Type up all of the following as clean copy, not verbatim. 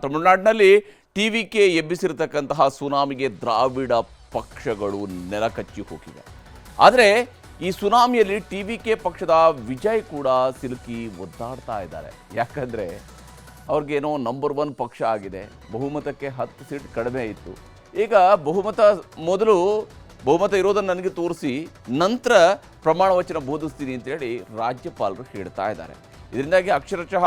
ತಮಿಳುನಾಡಿನಲ್ಲಿ ಟಿವಿಕೆ ಎಬ್ಬಿಸಿರತಕ್ಕಂತಹ ಸುನಾಮಿಗೆ ದ್ರಾವಿಡ ಪಕ್ಷಗಳು ನೆಲಕಚ್ಚಿ ಹೋಗಿವೆ. ಆದರೆ ಈ ಸುನಾಮಿಯಲ್ಲಿ ಟಿವಿಕೆ ಪಕ್ಷದ ವಿಜಯ್ ಕೂಡ ಸಿಲುಕಿ ಒದ್ದಾಡ್ತಾ ಇದ್ದಾರೆ. ಯಾಕಂದರೆ ಅವ್ರಿಗೇನೋ ನಂಬರ್ 1 ಪಕ್ಷ ಆಗಿದೆ, ಬಹುಮತಕ್ಕೆ 10 ಸೀಟ್ ಕಡಿಮೆ ಇತ್ತು. ಈಗ ಬಹುಮತ ಇರೋದನ್ನು ನನಗೆ ತೋರಿಸಿ ನಂತರ ಪ್ರಮಾಣ ವಚನ ಬೋಧಿಸ್ತೀನಿ ಅಂತೇಳಿ ರಾಜ್ಯಪಾಲರು ಹೇಳ್ತಾ ಇದ್ದಾರೆ. ಇದರಿಂದಾಗಿ ಅಕ್ಷರಶಃ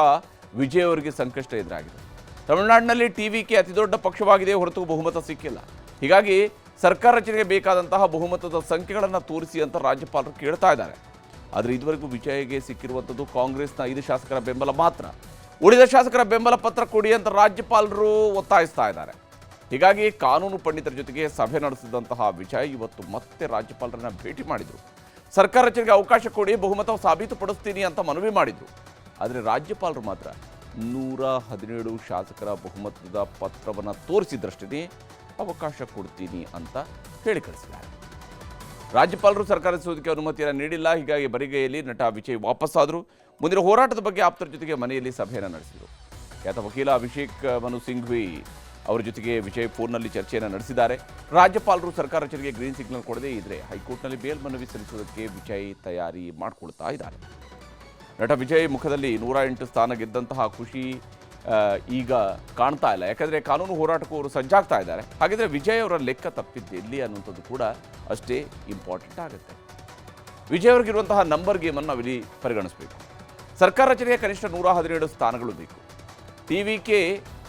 ವಿಜಯ್ ಅವರಿಗೆ ಸಂಕಷ್ಟ ಎದುರಾಗಿದೆ. ತಮಿಳುನಾಡಿನಲ್ಲಿ ಟಿವಿಕೆ ಅತಿ ದೊಡ್ಡ ಪಕ್ಷವಾಗಿದೆ, ಹೊರತು ಬಹುಮತ ಸಿಕ್ಕಿಲ್ಲ. ಹೀಗಾಗಿ ಸರ್ಕಾರ ರಚನೆಗೆ ಬೇಕಾದಂತಹ ಬಹುಮತದ ಸಂಖ್ಯೆಗಳನ್ನು ತೋರಿಸಿ ಅಂತ ರಾಜ್ಯಪಾಲರು ಕೇಳ್ತಾ ಇದ್ದಾರೆ. ಆದರೆ ಇದುವರೆಗೂ ವಿಜಯ್ಗೆ ಸಿಕ್ಕಿರುವಂಥದ್ದು ಕಾಂಗ್ರೆಸ್ನ 5 ಶಾಸಕರ ಬೆಂಬಲ ಮಾತ್ರ. ಉಳಿದ ಶಾಸಕರ ಬೆಂಬಲ ಪತ್ರ ಕೊಡಿ ಅಂತ ರಾಜ್ಯಪಾಲರು ಒತ್ತಾಯಿಸ್ತಾ ಇದ್ದಾರೆ. ಹೀಗಾಗಿ ಕಾನೂನು ಪಂಡಿತರ ಜೊತೆಗೆ ಸಭೆ ನಡೆಸಿದಂತಹ ವಿಜಯ್ ಇವತ್ತು ಮತ್ತೆ ರಾಜ್ಯಪಾಲರನ್ನ ಭೇಟಿ ಮಾಡಿದರು. ಸರ್ಕಾರ ರಚನೆಗೆ ಅವಕಾಶ ಕೊಡಿ, ಬಹುಮತ ಸಾಬೀತುಪಡಿಸ್ತೀನಿ ಅಂತ ಮನವಿ ಮಾಡಿದರು. ಆದರೆ ರಾಜ್ಯಪಾಲರು ಮಾತ್ರ 117 ಶಾಸಕರ ಬಹುಮತದ ಪತ್ರವನ್ನು ತೋರಿಸಿದ್ರಷ್ಟೇ ಅವಕಾಶ ಕೊಡ್ತೀನಿ ಅಂತ ಹೇಳಿ ಕಳಿಸಿದ್ದಾರೆ. ರಾಜ್ಯಪಾಲರು ಸರ್ಕಾರ ರಚಿಸೋದಕ್ಕೆ ಅನುಮತಿಯನ್ನು ನೀಡಿಲ್ಲ. ಹೀಗಾಗಿ ಬರಿಗೈಯಲ್ಲಿ ನಟ ವಿಜಯ್ ವಾಪಸ್ಸಾದರು. ಮುಂದಿನ ಹೋರಾಟದ ಬಗ್ಗೆ ಆಪ್ತರ ಜೊತೆಗೆ ಮನೆಯಲ್ಲಿ ಸಭೆಯನ್ನು ನಡೆಸಿದರು. ಖ್ಯಾತ ವಕೀಲ ಅಭಿಷೇಕ್ ಮನು ಸಿಂಘ್ವಿ ಅವರ ಜೊತೆಗೆ ವಿಜಯ್ ಫೋನ್ನಲ್ಲಿ ಚರ್ಚೆಯನ್ನು ನಡೆಸಿದ್ದಾರೆ. ರಾಜ್ಯಪಾಲರು ಸರ್ಕಾರ ರಚನೆಗೆ ಗ್ರೀನ್ ಸಿಗ್ನಲ್ ಕೊಡದೇ ಇದ್ದರೆ ಹೈಕೋರ್ಟ್ನಲ್ಲಿ ಬೇಲ್ ಮನವಿ ಸಲ್ಲಿಸುವುದಕ್ಕೆ ವಿಜಯ್ ತಯಾರಿ ಮಾಡಿಕೊಳ್ತಾ ಇದ್ದಾರೆ. ನಟ ವಿಜಯ್ ಮುಖದಲ್ಲಿ 108 ಸ್ಥಾನ ಗೆದ್ದಂತಹ ಖುಷಿ ಈಗ ಕಾಣ್ತಾ ಇಲ್ಲ. ಯಾಕಂದರೆ ಕಾನೂನು ಹೋರಾಟಕ್ಕೂ ಅವರು ಸಜ್ಜಾಗ್ತಾ ಇದ್ದಾರೆ. ಹಾಗಿದ್ರೆ ವಿಜಯ್ ಅವರ ಲೆಕ್ಕ ತಪ್ಪಿದ್ದು ಎಲ್ಲಿ ಅನ್ನುವಂಥದ್ದು ಕೂಡ ಅಷ್ಟೇ ಇಂಪಾರ್ಟೆಂಟ್ ಆಗುತ್ತೆ. ವಿಜಯ್ ಅವ್ರಿಗಿರುವಂತಹ ನಂಬರ್ ಗೇಮನ್ನು ನಾವಿಲ್ಲಿ ಪರಿಗಣಿಸಬೇಕು. ಸರ್ಕಾರ ರಚನೆಗೆ ಕನಿಷ್ಠ 117 ಸ್ಥಾನಗಳು ಬೇಕು. ಟಿವಿಕೆ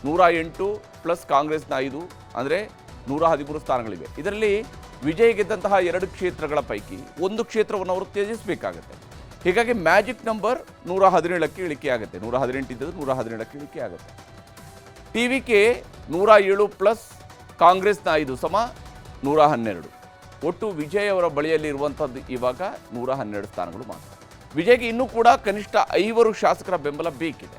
108 ಪ್ಲಸ್ ಕಾಂಗ್ರೆಸ್ನ 5 ಅಂದರೆ 113 ಸ್ಥಾನಗಳಿವೆ. ಇದರಲ್ಲಿ ವಿಜಯ್ ಗೆದ್ದಂತಹ 2 ಕ್ಷೇತ್ರಗಳ ಪೈಕಿ 1 ಕ್ಷೇತ್ರವನ್ನು ಅವರು ತ್ಯಜಿಸಬೇಕಾಗತ್ತೆ. ಹೀಗಾಗಿ ಮ್ಯಾಜಿಕ್ ನಂಬರ್ 117ಕ್ಕೆ ಇಳಿಕೆ ಆಗುತ್ತೆ. 118 ಇದ್ದದ್ದು 117ಕ್ಕೆ ಇಳಿಕೆ ಆಗುತ್ತೆ. ಟಿವಿಕೆ 107 ಪ್ಲಸ್ ಕಾಂಗ್ರೆಸ್ನ 5 ಸಮ 112. ಒಟ್ಟು ವಿಜಯ್ ಅವರ ಬಳಿಯಲ್ಲಿ ಇರುವಂಥದ್ದು ಇವಾಗ 112 ಸ್ಥಾನಗಳು ಮಾತ್ರ. ವಿಜಯ್ಗೆ ಇನ್ನೂ ಕೂಡ ಕನಿಷ್ಠ 5 ಶಾಸಕರ ಬೆಂಬಲ ಬೇಕಿದೆ.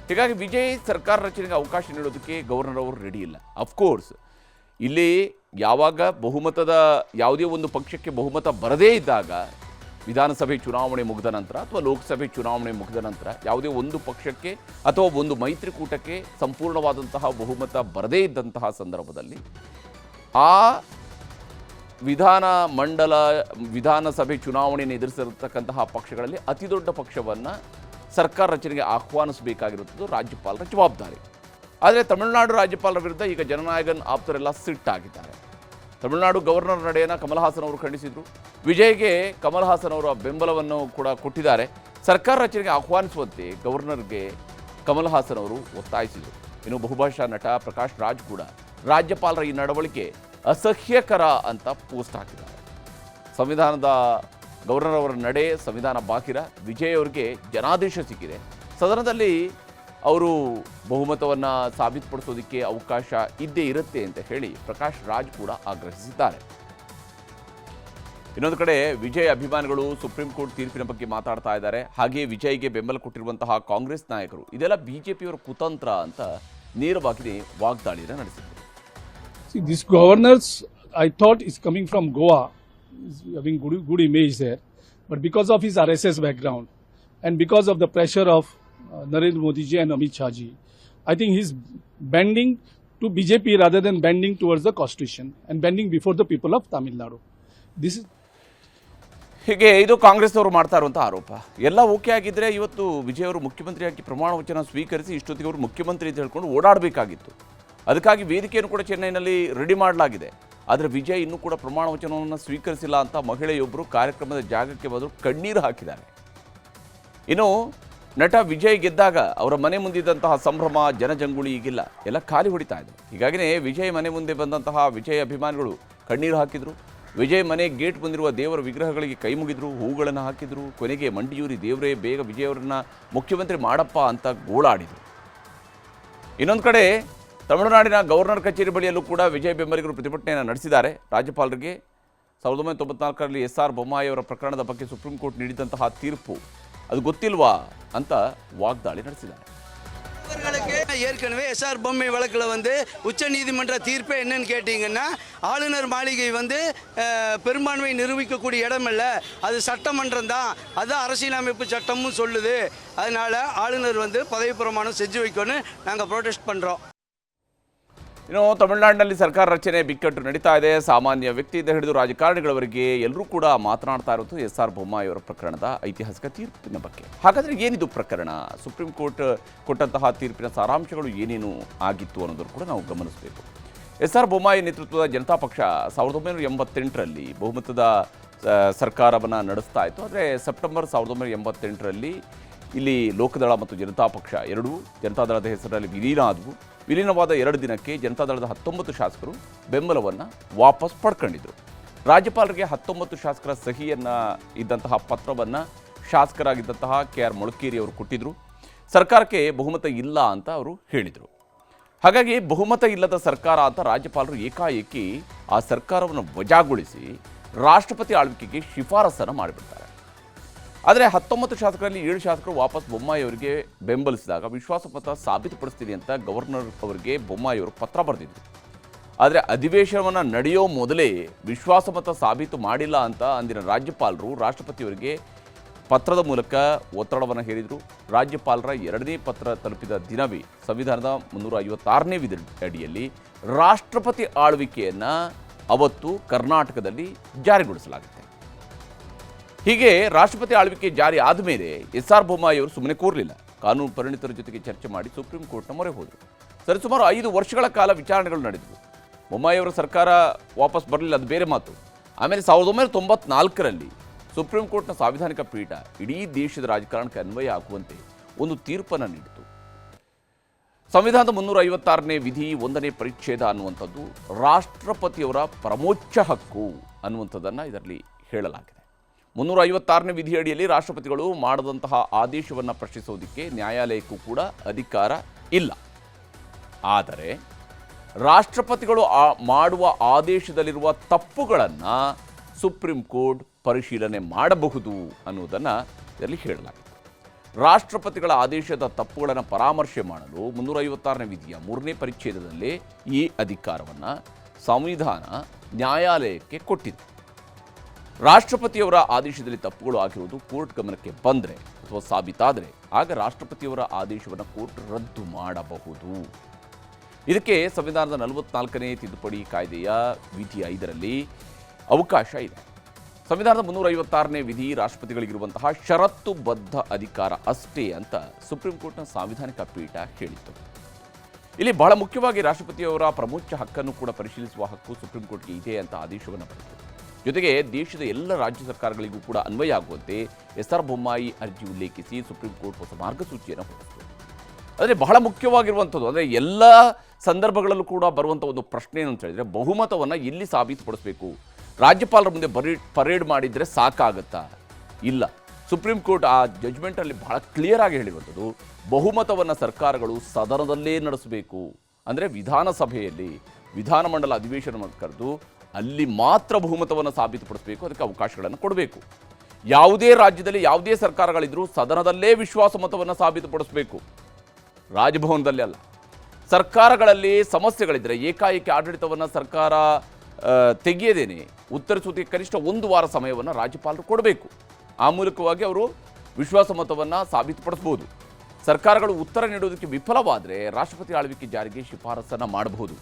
ಹೀಗಾಗಿ ವಿಜಯ್ ಸರ್ಕಾರ ರಚನೆಗೆ ಅವಕಾಶ ನೀಡೋದಕ್ಕೆ ಗವರ್ನರ್ ಅವರು ರೆಡಿ ಇಲ್ಲ. ಅಫ್ಕೋರ್ಸ್ ಇಲ್ಲಿ ಯಾವಾಗ ಯಾವುದೇ ಒಂದು ಪಕ್ಷಕ್ಕೆ ಬಹುಮತ ಬರದೇ ಇದ್ದಾಗ, ವಿಧಾನಸಭೆ ಚುನಾವಣೆ ಮುಗಿದ ನಂತರ ಅಥವಾ ಲೋಕಸಭೆ ಚುನಾವಣೆ ಮುಗಿದ ನಂತರ ಯಾವುದೇ ಒಂದು ಪಕ್ಷಕ್ಕೆ ಅಥವಾ ಒಂದು ಮೈತ್ರಿಕೂಟಕ್ಕೆ ಸಂಪೂರ್ಣವಾದಂತಹ ಬಹುಮತ ಬರದೇ ಇದ್ದಂತಹ ಸಂದರ್ಭದಲ್ಲಿ ಆ ವಿಧಾನಸಭೆ ಚುನಾವಣೆಯನ್ನು ಎದುರಿಸಿರತಕ್ಕಂತಹ ಪಕ್ಷಗಳಲ್ಲಿ ಅತಿ ದೊಡ್ಡ ಪಕ್ಷವನ್ನು ಸರ್ಕಾರ ರಚನೆಗೆ ಆಹ್ವಾನಿಸಬೇಕಾಗಿರುತ್ತದೆ ರಾಜ್ಯಪಾಲರ ಜವಾಬ್ದಾರಿ. ಆದರೆ ತಮಿಳುನಾಡು ರಾಜ್ಯಪಾಲರ ವಿರುದ್ಧ ಈಗ ಜನನಾಯಕನ್ ಆಪ್ತರೆಲ್ಲ ಸಿಟ್ಟಾಗಿದ್ದಾರೆ. ತಮಿಳುನಾಡು ಗವರ್ನರ್ ನಡೆಯನ್ನು ಕಮಲ್ ಹಾಸನ್ ಅವರು ಖಂಡಿಸಿದರು. ವಿಜಯ್ಗೆ ಕಮಲ್ ಹಾಸನ್ ಅವರ ಬೆಂಬಲವನ್ನು ಕೂಡ ಕೊಟ್ಟಿದ್ದಾರೆ. ಸರ್ಕಾರ ರಚನೆಗೆ ಆಹ್ವಾನಿಸುವಂತೆ ಗವರ್ನರ್ಗೆ ಕಮಲ್ ಹಾಸನ್ ಅವರು ಒತ್ತಾಯಿಸಿದರು. ಇನ್ನು ಬಹುಭಾಷಾ ನಟ ಪ್ರಕಾಶ್ ರಾಜ್ ಕೂಡ ರಾಜ್ಯಪಾಲರ ಈ ನಡವಳಿಕೆ ಅಸಹ್ಯಕರ ಅಂತ ಪೋಸ್ಟ್ ಹಾಕಿದ್ದಾರೆ. ಸಂವಿಧಾನದ ಗವರ್ನರ್ ಅವರ ನಡೆ ಸಂವಿಧಾನ ಬಾಹಿರ. ವಿಜಯ್ ಅವರಿಗೆ ಜನಾದೇಶ ಸಿಕ್ಕಿದೆ. ಸದನದಲ್ಲಿ ಅವರು ಬಹುಮತವನ್ನು ಸಾಬೀತುಪಡಿಸೋದಕ್ಕೆ ಅವಕಾಶ ಇದ್ದೇ ಇರುತ್ತೆ ಅಂತ ಹೇಳಿ ಪ್ರಕಾಶ್ ರಾಜ್ ಕೂಡ ಆಗ್ರಹಿಸಿದ್ದಾರೆ. ಇನ್ನೊಂದು ಕಡೆ ವಿಜಯ್ ಅಭಿಮಾನಿಗಳು ಸುಪ್ರೀಂ ಕೋರ್ಟ್ ತೀರ್ಪಿನ ಬಗ್ಗೆ ಮಾತಾಡ್ತಾ ಇದ್ದಾರೆ. ಹಾಗೆಯೇ ವಿಜಯ್ಗೆ ಬೆಂಬಲ ಕೊಟ್ಟಿರುವಂತಹ ಕಾಂಗ್ರೆಸ್ ನಾಯಕರು ಇದೆಲ್ಲ ಬಿಜೆಪಿಯವರ ಕುತಂತ್ರ ಅಂತ ನೇರವಾಗಿ ವಾಗ್ದಾಳಿಯನ್ನು ನಡೆಸಿದರು. This governors, I thought, is coming from Goa, is having good image there, but because of his RSS background and because of the pressure of Narendra Modi ji and Amit Shah ji, I think he's bending to BJP rather than bending towards the constitution and bending before the people of Tamil Nadu. This is ಹೀಗೆ ಇದು ಕಾಂಗ್ರೆಸ್ ಅವರು ಮಾಡ್ತಾ ಇರುವಂಥ ಆರೋಪ. ಎಲ್ಲ okay ಆಗಿದ್ದರೆ ಇವತ್ತು ವಿಜಯ್ ಅವರು ಮುಖ್ಯಮಂತ್ರಿಯಾಗಿ ಪ್ರಮಾಣ ವಚನ ಸ್ವೀಕರಿಸಿ ಇಷ್ಟೊತ್ತಿಗೆ ಅವರು ಮುಖ್ಯಮಂತ್ರಿ ಅಂತ ಹೇಳ್ಕೊಂಡು ಓಡಾಡಬೇಕಾಗಿತ್ತು. ಅದಕ್ಕಾಗಿ ವೇದಿಕೆಯನ್ನು ಕೂಡ ಚೆನ್ನೈನಲ್ಲಿ ರೆಡಿ ಮಾಡಲಾಗಿದೆ. ಆದರೆ ವಿಜಯ್ ಇನ್ನೂ ಕೂಡ ಪ್ರಮಾಣ ವಚನವನ್ನು ಸ್ವೀಕರಿಸಿಲ್ಲ ಅಂತ ಮಹಿಳೆಯೊಬ್ಬರು ಕಾರ್ಯಕ್ರಮದ ಜಾಗಕ್ಕೆ ಬಂದು ಕಣ್ಣೀರು ಹಾಕಿದ್ದಾರೆ. ಇನ್ನು ನಟ ವಿಜಯ್ ಗೆದ್ದಾಗ ಅವರ ಮನೆ ಮುಂದಿದ್ದಂತಹ ಸಂಭ್ರಮ ಜನಜಂಗುಳಿ ಈಗಿಲ್ಲ, ಎಲ್ಲ ಖಾಲಿ ಹೊಡಿತಾ ಇದೆ. ಹೀಗಾಗಿಯೇ ವಿಜಯ್ ಮನೆ ಮುಂದೆ ಬಂದಂತಹ ವಿಜಯ್ ಅಭಿಮಾನಿಗಳು ಕಣ್ಣೀರು ಹಾಕಿದರು. ವಿಜಯ್ ಮನೆ ಗೇಟ್ ಬಂದಿರುವ ದೇವರ ವಿಗ್ರಹಗಳಿಗೆ ಕೈ ಮುಗಿದ್ರು, ಹೂಗಳನ್ನು ಹಾಕಿದರು. ಕೊನೆಗೆ ಮಂಡಿಯೂರಿ ದೇವರೇ ಬೇಗ ವಿಜಯ್ ಅವರನ್ನ ಮುಖ್ಯಮಂತ್ರಿ ಮಾಡಪ್ಪ ಅಂತ ಗೋಳಾಡಿದರು. ಇನ್ನೊಂದು ಕಡೆ ತಮಿಳುನಾಡಿನ ಗವರ್ನರ್ ಕಚೇರಿ ಬಳಿಯಲ್ಲೂ ಕೂಡ ವಿಜಯ್ ಬೆಂಬಲಿಗರು ಪ್ರತಿಭಟನೆಯನ್ನು ನಡೆಸಿದ್ದಾರೆ. ರಾಜ್ಯಪಾಲರಿಗೆ 1994ರಲ್ಲಿ SR ಬೊಮ್ಮಾಯಿ ಅವರ ಪ್ರಕರಣದ ಬಗ್ಗೆ ಸುಪ್ರೀಂ ಕೋರ್ಟ್ ನೀಡಿದಂತಹ ತೀರ್ಪು ಅದು ಗೊತ್ತಿಲ್ವಾ ಅಂತ ವಾಗ್ದಾಳಿ ನಡೆಸಿದ್ದಾರೆ. ஏற்கனவே எஸ்ஆர் பொம்மை வழக்கில் வந்து உச்சநீதிமன்ற தீர்ப்பே என்னன்னு கேட்டிங்கன்னா, ஆளுநர் மாளிகை வந்து பெரும்பான்மை நிரூபிக்கக்கூடிய இடமல்ல, அது சட்டமன்றம் தான், அதுதான் அரசியலமைப்பு சட்டமும் சொல்லுது. அதனால் ஆளுநர் வந்து பதவி பிரமாணம் செஞ்சு வைக்கணும்னு நாங்கள் ப்ரொಟೆಸ್ಟ್ பண்ணுறோம். ಇನ್ನು ತಮಿಳುನಾಡಿನಲ್ಲಿ ಸರ್ಕಾರ ರಚನೆ ಬಿಕ್ಕಟ್ಟು ನಡೀತಾ ಇದೆ. ಸಾಮಾನ್ಯ ವ್ಯಕ್ತಿಯಿಂದ ಹಿಡಿದು ರಾಜಕಾರಣಿಗಳವರೆಗೆ ಎಲ್ಲರೂ ಕೂಡ ಮಾತನಾಡ್ತಾ ಇರೋದು ಎಸ್.ಆರ್. ಬೊಮ್ಮಾಯಿ ಅವರ ಪ್ರಕರಣದ ಐತಿಹಾಸಿಕ ತೀರ್ಪಿನ ಬಗ್ಗೆ. ಹಾಗಾದರೆ ಏನಿದು ಪ್ರಕರಣ, ಸುಪ್ರೀಂ ಕೋರ್ಟ್ ಕೊಟ್ಟಂತಹ ತೀರ್ಪಿನ ಸಾರಾಂಶಗಳು ಏನೇನು ಆಗಿತ್ತು ಅನ್ನೋದನ್ನು ಕೂಡ ನಾವು ಗಮನಿಸಬೇಕು. ಎಸ್.ಆರ್. ಬೊಮ್ಮಾಯಿ ನೇತೃತ್ವದ ಜನತಾ ಪಕ್ಷ 1988ರಲ್ಲಿ ಬಹುಮತದ ಸರ್ಕಾರವನ್ನು ನಡೆಸ್ತಾ ಇತ್ತು. ಆದರೆ ಸೆಪ್ಟೆಂಬರ್ 1988ರಲ್ಲಿ ಇಲ್ಲಿ ಲೋಕದಳ ಮತ್ತು ಜನತಾ ಪಕ್ಷ ಎರಡೂ ಜನತಾದಳದ ಹೆಸರಲ್ಲಿ ವಿಲೀನ ಆದವು. ವಿಲೀನವಾದ 2 ದಿನಕ್ಕೆ ಜನತಾದಳದ 19 ಶಾಸಕರು ಬೆಂಬಲವನ್ನು ವಾಪಸ್ ಪಡ್ಕೊಂಡಿದ್ರು. ರಾಜ್ಯಪಾಲರಿಗೆ 19 ಶಾಸಕರ ಸಹಿಯನ್ನು ಇದ್ದಂತಹ ಪತ್ರವನ್ನು ಶಾಸಕರಾಗಿದ್ದಂತಹ KR ಮೊಳಕೇರಿ ಅವರು ಕೊಟ್ಟಿದ್ದರು. ಸರ್ಕಾರಕ್ಕೆ ಬಹುಮತ ಇಲ್ಲ ಅಂತ ಅವರು ಹೇಳಿದರು. ಹಾಗಾಗಿ ಬಹುಮತ ಇಲ್ಲದ ಸರ್ಕಾರ ಅಂತ ರಾಜ್ಯಪಾಲರು ಏಕಾಏಕಿ ಆ ಸರ್ಕಾರವನ್ನು ವಜಾಗೊಳಿಸಿ ರಾಷ್ಟ್ರಪತಿ ಆಳ್ವಿಕೆಗೆ ಶಿಫಾರಸನ್ನು ಮಾಡಿಬಿಡ್ತಾರೆ. ಆದರೆ 19 ಶಾಸಕರಲ್ಲಿ 7 ಶಾಸಕರು ವಾಪಸ್ ಬೊಮ್ಮಾಯಿ ಅವರಿಗೆ ಬೆಂಬಲಿಸಿದಾಗ ವಿಶ್ವಾಸಮತ ಸಾಬೀತುಪಡಿಸ್ತೀನಿ ಅಂತ ಗವರ್ನರ್ ಅವರಿಗೆ ಬೊಮ್ಮಾಯಿ ಅವರು ಪತ್ರ ಬರೆದಿದ್ರು. ಆದರೆ ಅಧಿವೇಶನವನ್ನು ನಡೆಯೋ ಮೊದಲೇ ವಿಶ್ವಾಸಮತ ಸಾಬೀತು ಮಾಡಿಲ್ಲ ಅಂತ ಅಂದಿನ ರಾಜ್ಯಪಾಲರು ರಾಷ್ಟ್ರಪತಿಯವರಿಗೆ ಪತ್ರದ ಮೂಲಕ ಒತ್ತಡವನ್ನು ಹೇರಿದರು. ರಾಜ್ಯಪಾಲರ 2ನೇ ಪತ್ರ ತಲುಪಿದ ದಿನವೇ ಸಂವಿಧಾನದ 356ನೇ ವಿಧಿ ಅಡಿಯಲ್ಲಿ ರಾಷ್ಟ್ರಪತಿ ಆಳ್ವಿಕೆಯನ್ನು ಅವತ್ತು ಕರ್ನಾಟಕದಲ್ಲಿ ಜಾರಿಗೊಳಿಸಲಾಗುತ್ತೆ. ಹೀಗೆ ರಾಷ್ಟ್ರಪತಿ ಆಳ್ವಿಕೆ ಜಾರಿ ಆದಮೇಲೆ ಎಸ್.ಆರ್. ಬೊಮ್ಮಾಯಿ ಅವರು ಸುಮ್ಮನೆ ಕೂರಲಿಲ್ಲ. ಕಾನೂನು ಪರಿಣಿತರ ಜೊತೆಗೆ ಚರ್ಚೆ ಮಾಡಿ ಸುಪ್ರೀಂ ಕೋರ್ಟ್ನ ಮೊರೆ ಹೋದರು. ಸರಿಸುಮಾರು 5 ವರ್ಷಗಳ ಕಾಲ ವಿಚಾರಣೆಗಳು ನಡೆದವು. ಬೊಮ್ಮಾಯಿ ಅವರ ಸರ್ಕಾರ ವಾಪಸ್ ಬರಲಿಲ್ಲ, ಅದು ಬೇರೆ ಮಾತು. ಆಮೇಲೆ 1994ರಲ್ಲಿ ಸುಪ್ರೀಂ ಕೋರ್ಟ್ನ ಸಾಂವಿಧಾನಿಕ ಪೀಠ ಇಡೀ ದೇಶದ ರಾಜಕಾರಣಕ್ಕೆ ಅನ್ವಯ ಆಗುವಂತೆ ಒಂದು ತೀರ್ಪನ್ನು ನೀಡಿತು. ಸಂವಿಧಾನದ 356ನೇ ವಿಧಿ 1ನೇ ಪರಿಚ್ಛೇದ ಅನ್ನುವಂಥದ್ದು ರಾಷ್ಟ್ರಪತಿಯವರ ಪರಮೋಚ್ಚ ಹಕ್ಕು ಅನ್ನುವಂಥದ್ದನ್ನು ಇದರಲ್ಲಿ ಹೇಳಲಾಗಿದೆ. 356ನೇ ವಿಧಿ ಅಡಿಯಲ್ಲಿ ರಾಷ್ಟ್ರಪತಿಗಳು ಮಾಡದಂತಹ ಆದೇಶವನ್ನು ಪ್ರಶ್ನಿಸೋದಕ್ಕೆ ನ್ಯಾಯಾಲಯಕ್ಕೂ ಕೂಡ ಅಧಿಕಾರ ಇಲ್ಲ. ಆದರೆ ರಾಷ್ಟ್ರಪತಿಗಳು ಮಾಡುವ ಆದೇಶದಲ್ಲಿರುವ ತಪ್ಪುಗಳನ್ನು ಸುಪ್ರೀಂ ಕೋರ್ಟ್ ಪರಿಶೀಲನೆ ಮಾಡಬಹುದು ಅನ್ನುವುದನ್ನು ಇದರಲ್ಲಿ ಹೇಳಲಾಗಿದೆ. ರಾಷ್ಟ್ರಪತಿಗಳ ಆದೇಶದ ತಪ್ಪುಗಳನ್ನು ಪರಾಮರ್ಶೆ ಮಾಡಲು 356ನೇ ವಿಧಿಯ 3ನೇ ಪರಿಚ್ಛೇದದಲ್ಲಿ ಈ ಅಧಿಕಾರವನ್ನು ಸಂವಿಧಾನ ನ್ಯಾಯಾಲಯಕ್ಕೆ ಕೊಟ್ಟಿದೆ. ರಾಷ್ಟ್ರಪತಿಯವರ ಆದೇಶದಲ್ಲಿ ತಪ್ಪುಗಳು ಆಗಿರುವುದು ಕೋರ್ಟ್ ಗಮನಕ್ಕೆ ಬಂದರೆ ಅಥವಾ ಸಾಬೀತಾದರೆ ಆಗ ರಾಷ್ಟ್ರಪತಿಯವರ ಆದೇಶವನ್ನು ಕೋರ್ಟ್ ರದ್ದು ಮಾಡಬಹುದು. ಇದಕ್ಕೆ ಸಂವಿಧಾನದ 44ನೇ ತಿದ್ದುಪಡಿ ಕಾಯ್ದೆಯ ವಿಧಿ 5ರಲ್ಲಿ ಅವಕಾಶ ಇದೆ. ಸಂವಿಧಾನದ 356ನೇ ವಿಧಿ ರಾಷ್ಟ್ರಪತಿಗಳಿಗಿರುವಂತಹ ಷರತ್ತುಬದ್ಧ ಅಧಿಕಾರ ಅಷ್ಟೇ ಅಂತ ಸುಪ್ರೀಂ ಕೋರ್ಟ್ನ ಸಾಂವಿಧಾನಿಕ ಪೀಠ ಹೇಳಿತ್ತು. ಇಲ್ಲಿ ಬಹಳ ಮುಖ್ಯವಾಗಿ ರಾಷ್ಟ್ರಪತಿಯವರ ಪ್ರಮೋಚ್ಚ ಹಕ್ಕನ್ನು ಕೂಡ ಪರಿಶೀಲಿಸುವ ಹಕ್ಕು ಸುಪ್ರೀಂ ಕೋರ್ಟ್ಗೆ ಇದೆ ಅಂತ ಆದೇಶವನ್ನು ಬರೆದಿದೆ. ಜೊತೆಗೆ ದೇಶದ ಎಲ್ಲ ರಾಜ್ಯ ಸರ್ಕಾರಗಳಿಗೂ ಕೂಡ ಅನ್ವಯ ಆಗುವಂತೆ ಎಸ್.ಆರ್. ಬೊಮ್ಮಾಯಿ ಅರ್ಜಿ ಉಲ್ಲೇಖಿಸಿ ಸುಪ್ರೀಂ ಕೋರ್ಟ್ ಹೊಸ ಮಾರ್ಗಸೂಚಿಯನ್ನು ಹೊರಡಿಸಿತು. ಆದರೆ ಬಹಳ ಮುಖ್ಯವಾಗಿರುವಂಥದ್ದು, ಅಂದರೆ ಎಲ್ಲ ಸಂದರ್ಭಗಳಲ್ಲೂ ಕೂಡ ಬರುವಂಥ ಒಂದು ಪ್ರಶ್ನೆ ಏನು ಅಂತ ಹೇಳಿದರೆ, ಬಹುಮತವನ್ನು ಇಲ್ಲಿ ಸಾಬೀತುಪಡಿಸಬೇಕು. ರಾಜ್ಯಪಾಲರ ಮುಂದೆ ಪರೇಡ್ ಮಾಡಿದರೆ ಸಾಕಾಗತ್ತಾ? ಇಲ್ಲ. ಸುಪ್ರೀಂ ಕೋರ್ಟ್ ಆ ಜಡ್ಜ್ಮೆಂಟಲ್ಲಿ ಬಹಳ ಕ್ಲಿಯರ್ ಆಗಿ ಹೇಳಿರುವಂಥದ್ದು, ಬಹುಮತವನ್ನು ಸರ್ಕಾರಗಳು ಸದನದಲ್ಲೇ ನಡೆಸಬೇಕು. ಅಂದರೆ ವಿಧಾನಸಭೆಯಲ್ಲಿ ವಿಧಾನಮಂಡಲ ಅಧಿವೇಶನವನ್ನು ಕರೆದು ಅಲ್ಲಿ ಮಾತ್ರ ಬಹುಮತವನ್ನು ಸಾಬೀತುಪಡಿಸಬೇಕು, ಅದಕ್ಕೆ ಅವಕಾಶಗಳನ್ನು ಕೊಡಬೇಕು. ಯಾವುದೇ ರಾಜ್ಯದಲ್ಲಿ ಯಾವುದೇ ಸರ್ಕಾರಗಳಿದ್ರೂ ಸದನದಲ್ಲೇ ವಿಶ್ವಾಸಮತವನ್ನು ಸಾಬೀತುಪಡಿಸಬೇಕು, ರಾಜಭವನದಲ್ಲೇ ಅಲ್ಲ. ಸರ್ಕಾರಗಳಲ್ಲಿ ಸಮಸ್ಯೆಗಳಿದ್ದರೆ ಏಕಾಏಕಿ ಆಡಳಿತವನ್ನು ಸರ್ಕಾರ ತೆಗೆಯದೇನೆ ಉತ್ತರಿಸುವುದಕ್ಕೆ ಕನಿಷ್ಠ 1 ವಾರ ಸಮಯವನ್ನು ರಾಜ್ಯಪಾಲರು ಕೊಡಬೇಕು. ಆ ಮೂಲಕವಾಗಿ ಅವರು ವಿಶ್ವಾಸಮತವನ್ನು ಸಾಬೀತುಪಡಿಸಬಹುದು. ಸರ್ಕಾರಗಳು ಉತ್ತರ ನೀಡುವುದಕ್ಕೆ ವಿಫಲವಾದರೆ ರಾಷ್ಟ್ರಪತಿ ಆಳ್ವಿಕೆ ಜಾರಿಗೆ ಶಿಫಾರಸನ್ನು ಮಾಡಬಹುದು.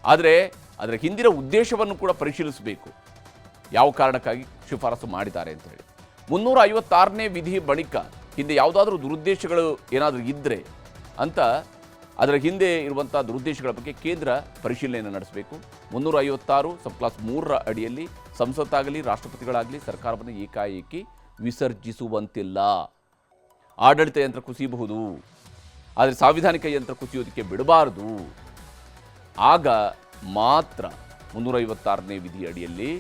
ಆದರೆ ಅದರ ಹಿಂದಿನ ಉದ್ದೇಶವನ್ನು ಕೂಡ ಪರಿಶೀಲಿಸಬೇಕು, ಯಾವ ಕಾರಣಕ್ಕಾಗಿ ಶಿಫಾರಸು ಮಾಡಿದ್ದಾರೆ ಅಂತ ಹೇಳಿ. 356ನೇ ವಿಧಿ ಬಳಿಕ ಹಿಂದೆ ಯಾವುದಾದ್ರೂ ದುರುದ್ದೇಶಗಳು ಏನಾದರೂ ಇದ್ದರೆ ಅಂತ ಅದರ ಹಿಂದೆ ಇರುವಂಥ ದುರುದ್ದೇಶಗಳ ಬಗ್ಗೆ ಕೇಂದ್ರ ಪರಿಶೀಲನೆಯನ್ನು ನಡೆಸಬೇಕು. 356 ಸಬ್ಕ್ಲಾಸ್ 3ರ ಅಡಿಯಲ್ಲಿ ಸಂಸತ್ತಾಗಲಿ ರಾಷ್ಟ್ರಪತಿಗಳಾಗಲಿ ಸರ್ಕಾರವನ್ನು ಏಕಾಏಕಿ ವಿಸರ್ಜಿಸುವಂತಿಲ್ಲ. ಆಡಳಿತ ಯಂತ್ರ ಕುಸಿಯಬಹುದು, ಆದರೆ ಸಾಂವಿಧಾನಿಕ ಯಂತ್ರ ಕುಸಿಯೋದಕ್ಕೆ ಬಿಡಬಾರದು. ಆಗ ಮಾತ್ರ 356ನೇ ವಿಧಿ ಅಡಿಯಲ್ಲಿ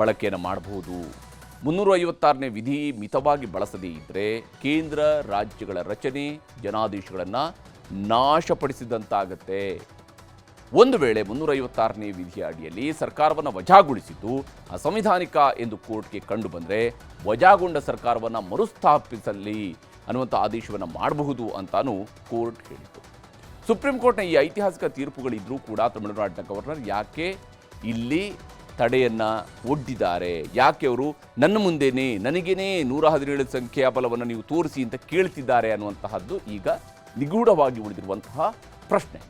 ಬಳಕೆಯನ್ನು ಮಾಡಬಹುದು. 356ನೇ ವಿಧಿ ಮಿತವಾಗಿ ಬಳಸದೇ ಇದ್ದರೆ ಕೇಂದ್ರ ರಾಜ್ಯಗಳ ರಚನೆ ಜನಾದೇಶಗಳನ್ನು ನಾಶಪಡಿಸಿದಂತಾಗತ್ತೆ. ಒಂದು ವೇಳೆ 356ನೇ ವಿಧಿಯ ಅಡಿಯಲ್ಲಿ ಸರ್ಕಾರವನ್ನು ವಜಾಗೊಳಿಸಿದ್ದು ಅಸಂವಿಧಾನಿಕ ಎಂದು ಕೋರ್ಟ್ಗೆ ಕಂಡು ಬಂದರೆ ವಜಾಗೊಂಡ ಸರ್ಕಾರವನ್ನು ಮರುಸ್ಥಾಪಿಸಲಿ ಅನ್ನುವಂಥ ಆದೇಶವನ್ನು ಮಾಡಬಹುದು ಅಂತಾನೂ ಕೋರ್ಟ್ ಹೇಳಿತು. ಸುಪ್ರೀಂ ಕೋರ್ಟ್ನ ಈ ಐತಿಹಾಸಿಕ ತೀರ್ಪುಗಳಿದ್ರೂ ಕೂಡ ತಮಿಳುನಾಡಿನ ಗವರ್ನರ್ ಯಾಕೆ ಇಲ್ಲಿ ತಡೆಯನ್ನು ಒಡ್ಡಿದ್ದಾರೆ, ಯಾಕೆ ಅವರು ನನ್ನ ಮುಂದೆನೇ ನನಗೇನೆ 117 ಸಂಖ್ಯೆಯ ಬಲವನ್ನು ನೀವು ತೋರಿಸಿ ಅಂತ ಕೇಳ್ತಿದ್ದಾರೆ ಅನ್ನುವಂತಹದ್ದು ಈಗ ನಿಗೂಢವಾಗಿ ಉಳಿದಿರುವಂತಹ ಪ್ರಶ್ನೆ.